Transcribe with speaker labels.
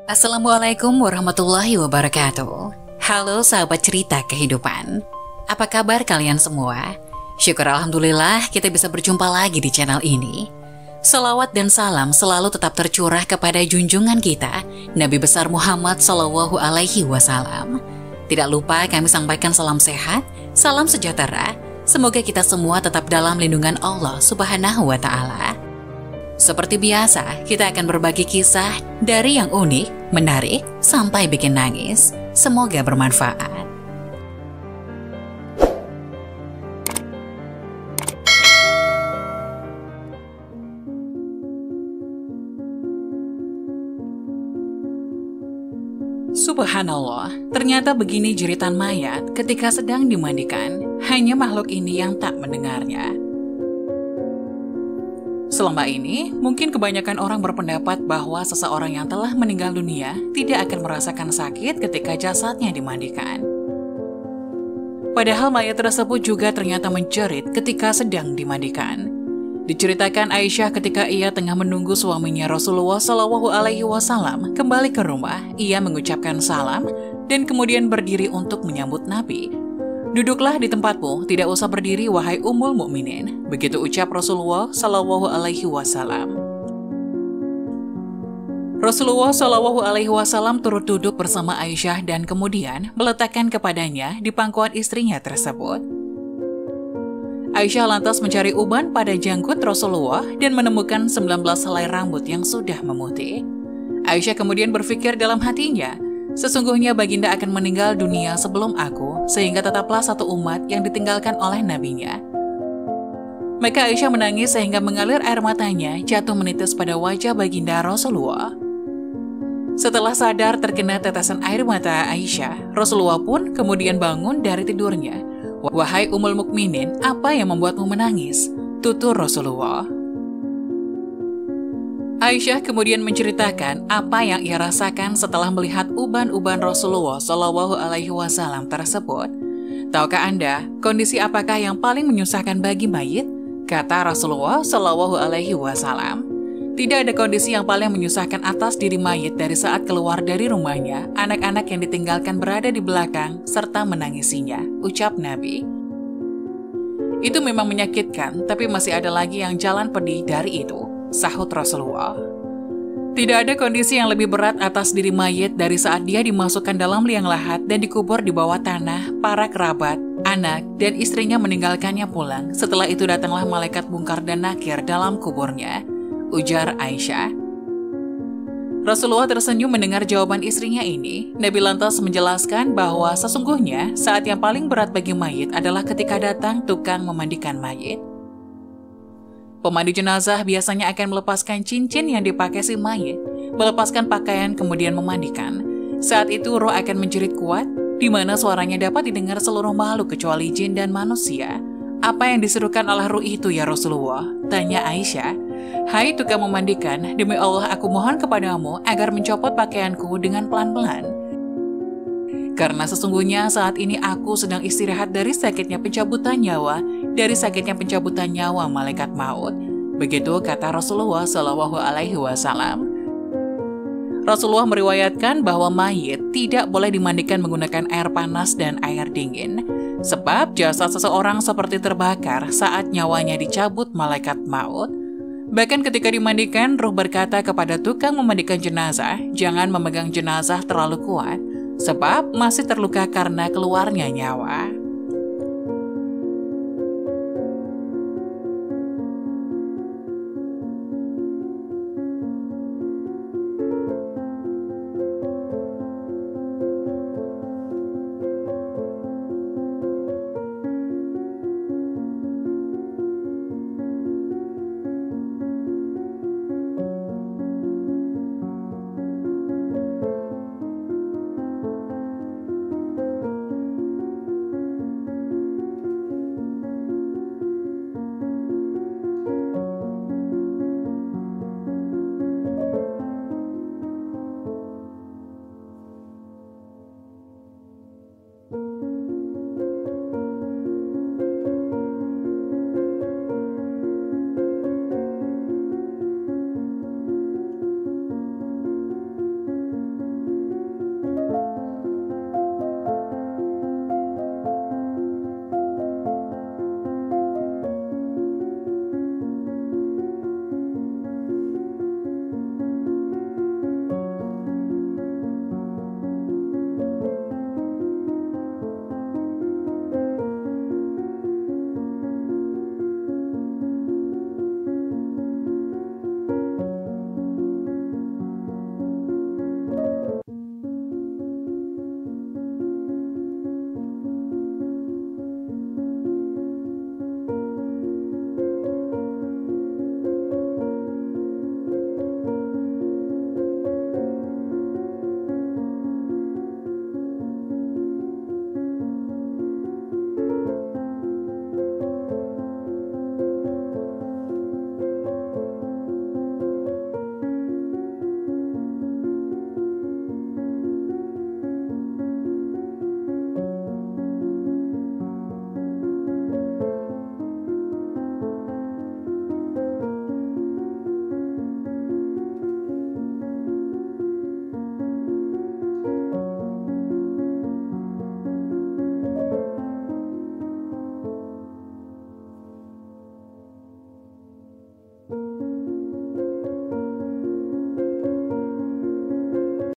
Speaker 1: Assalamualaikum warahmatullahi wabarakatuh. Halo sahabat cerita kehidupan. Apa kabar kalian semua? Syukur alhamdulillah kita bisa berjumpa lagi di channel ini. Salawat dan salam selalu tetap tercurah kepada junjungan kita, Nabi besar Muhammad Sallallahu Alaihi Wasallam. Tidak lupa kami sampaikan salam sehat, salam sejahtera. Semoga kita semua tetap dalam lindungan Allah Subhanahu wa Ta'ala. Seperti biasa, kita akan berbagi kisah dari yang unik, menarik, sampai bikin nangis. Semoga bermanfaat. Subhanallah, ternyata begini jeritan mayat ketika sedang dimandikan. Hanya makhluk ini yang tak mendengarnya. Selama ini, mungkin kebanyakan orang berpendapat bahwa seseorang yang telah meninggal dunia tidak akan merasakan sakit ketika jasadnya dimandikan. Padahal mayat tersebut juga ternyata menjerit ketika sedang dimandikan. Diceritakan Aisyah ketika ia tengah menunggu suaminya Rasulullah Shallallahu Alaihi Wasallam kembali ke rumah, ia mengucapkan salam dan kemudian berdiri untuk menyambut Nabi. Duduklah di tempatmu, tidak usah berdiri wahai Ummul Mukminin. Begitu ucap Rasulullah Shallallahu Alaihi Wasallam. Rasulullah Shallallahu Alaihi Wasallam turut duduk bersama Aisyah dan kemudian meletakkan kepadanya di pangkuan istrinya tersebut. Aisyah lantas mencari uban pada janggut Rasulullah dan menemukan 19 helai rambut yang sudah memutih. Aisyah kemudian berpikir dalam hatinya, sesungguhnya baginda akan meninggal dunia sebelum aku, sehingga tetaplah satu umat yang ditinggalkan oleh nabinya. Maka Aisyah menangis sehingga mengalir air matanya jatuh menitis pada wajah baginda Rasulullah. Setelah sadar terkena tetesan air mata Aisyah, Rasulullah pun kemudian bangun dari tidurnya. Wahai Ummul Mukminin, apa yang membuatmu menangis? Tutur Rasulullah. Aisyah kemudian menceritakan apa yang ia rasakan setelah melihat uban-uban Rasulullah Shallallahu Alaihi Wasallam tersebut. Tahukah Anda kondisi apakah yang paling menyusahkan bagi mayit? Kata Rasulullah Shallallahu Alaihi Wasallam. Tidak ada kondisi yang paling menyusahkan atas diri mayit dari saat keluar dari rumahnya, anak-anak yang ditinggalkan berada di belakang serta menangisinya, ucap Nabi. Itu memang menyakitkan, tapi masih ada lagi yang jalan pedih dari itu, sahut Rasulullah. Tidak ada kondisi yang lebih berat atas diri mayit dari saat dia dimasukkan dalam liang lahat dan dikubur di bawah tanah, para kerabat, anak, dan istrinya meninggalkannya pulang. Setelah itu datanglah malaikat Munkar dan Nakir dalam kuburnya, ujar Aisyah. Rasulullah tersenyum mendengar jawaban istrinya ini. Nabi lantas menjelaskan bahwa sesungguhnya saat yang paling berat bagi mayit adalah ketika datang tukang memandikan mayit. Pemandu jenazah biasanya akan melepaskan cincin yang dipakai si mayit, melepaskan pakaian kemudian memandikan. Saat itu roh akan menjerit kuat, di mana suaranya dapat didengar seluruh makhluk kecuali jin dan manusia. Apa yang diserukan oleh ruh itu ya Rasulullah? Tanya Aisyah. Hai tukang memandikan, demi Allah aku mohon kepadamu agar mencopot pakaianku dengan pelan-pelan. Karena sesungguhnya saat ini aku sedang istirahat dari sakitnya pencabutan nyawa malaikat maut. Begitu kata Rasulullah Shallallahu Alaihi Wasallam. Rasulullah meriwayatkan bahwa mayit tidak boleh dimandikan menggunakan air panas dan air dingin, sebab jasad seseorang seperti terbakar saat nyawanya dicabut malaikat maut. Bahkan ketika dimandikan, ruh berkata kepada tukang memandikan jenazah, jangan memegang jenazah terlalu kuat, sebab masih terluka karena keluarnya nyawa.